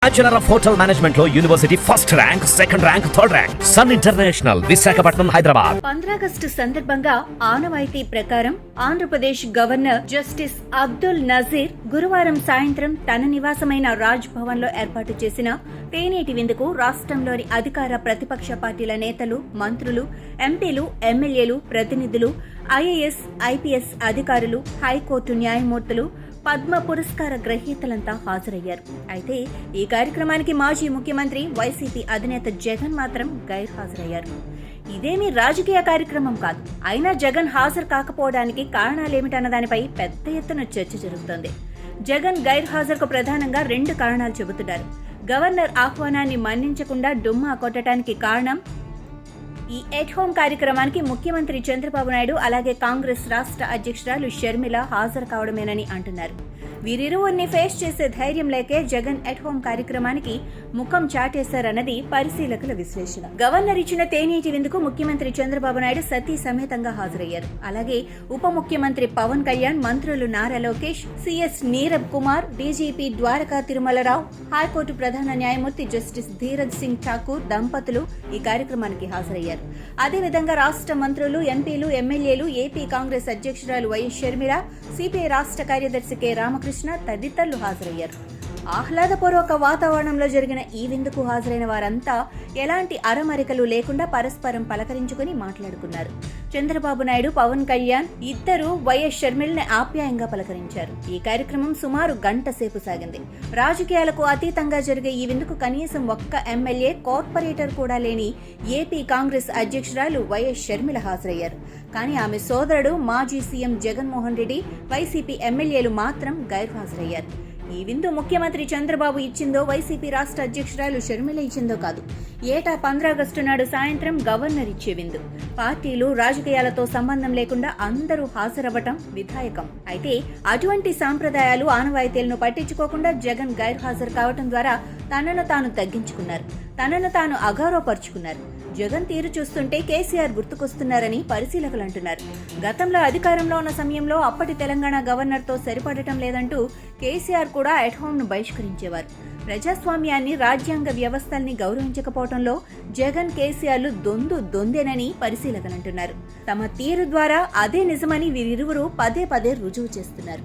Bachelor of hotel management లో university first rank, second rank, third rank. Sun international, Visakhapatnam, Hyderabad. 15 August సందర్భంగా ఆనవాయితీ ప్రకారం Andhra Pradesh governor justice Abdul Nazir గురువారం సాయంత్రం తన నివాసమైన రాజ్ భవన్ లో ఏర్పాటు చేసిన తేనేటి విందుకు రాష్ట్రంలోని అధికార ప్రతిపక్ష పార్టీల నేతలు, మంత్రులు, ఎంపీలు, ఎమ్మెల్యేలు, ప్రతినిధులు, ఐఏఎస్, ఐపీఎస్ అధికారులు, హైకోర్టు న్యాయమూర్తులు, పద్మ పురస్కార గ్రహీతలంతా హాజరయ్యారు. అయితే ఈ కార్యక్రమానికి మాజీ ముఖ్యమంత్రి వైసీపీ అధినేత జగన్ మాత్రం గైర్హాజరయ్యారు. ఇదేమీ రాజకీయ కార్యక్రమం కాదు. అయినా జగన్ హాజరు కాకపోవడానికి కారణాలేమిటన్న దానిపై పెద్ద ఎత్తున చర్చ జరుగుతోంది. జగన్ గైర్హాజరుకు ప్రధానంగా 2 కారణాలు చెబుతున్నారు. గవర్నర్ ఆహ్వానాన్ని మన్నించకుండా డుమ్మా కొట్టడానికి కారణం ఈ ఎట్ హోమ్ కార్యక్రమానికి ముఖ్యమంత్రి చంద్రబాబు నాయుడు అలాగే కాంగ్రెస్ రాష్ట్ర అధ్యక్షురాలు షర్మిల హాజరు కావడమేనని అంటున్నారు. వీరిరువురిని ఫేస్ చేసే ధైర్యం లేకే జగన్ ఎట్ హోమ్ కార్యక్రమానికి ముఖం చాటేశారన్నది పరిశీలకుల విశ్లేషణ. గవర్నర్ ఇచ్చిన తేనీటి విందుకు ముఖ్యమంత్రి చంద్రబాబు నాయుడు సతీ సమేతంగా హాజరయ్యారు. అలాగే ఉప ముఖ్యమంత్రి పవన్ కళ్యాణ్, మంత్రులు Nara Lokesh, CS Neerabh Kumar, DGP Dwaraka Tirumalarao, high court ప్రధాన న్యాయమూర్తి జస్టిస్ ధీరజ్ సింగ్ ఠాకూర్ దంపతులు ఈ కార్యక్రమానికి హాజరయ్యారు. అదేవిధంగా రాష్ట్ర మంత్రులు, ఎంపీలు, ఎమ్మెల్యేలు, ఏపీ కాంగ్రెస్ అధ్యక్షురాలు వైఎస్ షర్మిల, సిపిఐ రాష్ట్ర కార్యదర్శి కె రామకృష్ణ తదితరులు హాజరయ్యారు. ఆహ్లాదపూర్వక వాతావరణంలో జరిగిన ఈ విందుకు హాజరైన వారంతా ఎలాంటి అరమరికలు లేకుండా పరస్పరం పలకరించుకుని మాట్లాడుకున్నారు. చంద్రబాబు నాయుడు, పవన్ కళ్యాణ్ ఇద్దరు వైఎస్ షర్మిలని ఆప్యాయంగా పలకరించారు. ఈ కార్యక్రమం సుమారు గంట సేపు సాగింది. రాజకీయాలకు అతీతంగా జరిగే ఈ విందుకు కనీసం ఒక్క ఎమ్మెల్యే, కార్పొరేటర్ కూడా లేని ఏపీ కాంగ్రెస్ అధ్యక్షురాలు వైఎస్ షర్మిల హాజరయ్యారు. కానీ ఆమె సోదరుడు మాజీ సీఎం జగన్మోహన్ రెడ్డి, వైసీపీ ఎమ్మెల్యేలు మాత్రం గైర్హాజరయ్యారు. ఈ విందు ముఖ్యమంత్రి చంద్రబాబు ఇచ్చిందో, వైసీపీ రాష్ట్ర అధ్యక్షురాలు షర్మిల ఇచ్చిందో కాదు. ఏటా 15 ఆగస్టు నాడు సాయంత్రం గవర్నర్ ఇచ్చే విందు. పార్టీలు, రాజకీయాలతో సంబంధం లేకుండా అందరూ హాజరవ్వటం విధాయకం. అయితే అటువంటి సాంప్రదాయాలు, ఆనవాయితీలను పట్టించుకోకుండా జగన్ గైర్హాజరు కావటం ద్వారా తనను తాను తగ్గించుకున్నారు, తనను తాను అగౌరవపరుచుకున్నారు. జగన్ తీరు చూస్తుంటే కేసీఆర్ గుర్తుకొస్తున్నారని పరిశీలకులు అంటున్నారు. గతంలో అధికారంలో ఉన్న సమయంలో అప్పటి తెలంగాణ గవర్నర్తో సరిపడటం లేదంటూ కేసీఆర్ కూడా ఎట్ హోమ్ను బహిష్కరించేవారు. ప్రజాస్వామ్యాన్ని, రాజ్యాంగ వ్యవస్థల్ని గౌరవించకపోవడంలో జగన్, కేసీఆర్లు దొందేనని పరిశీలకులు అంటున్నారు. తమ తీరు ద్వారా అదే నిజమని వీరిరువురు పదే పదే రుజువు చేస్తున్నారు.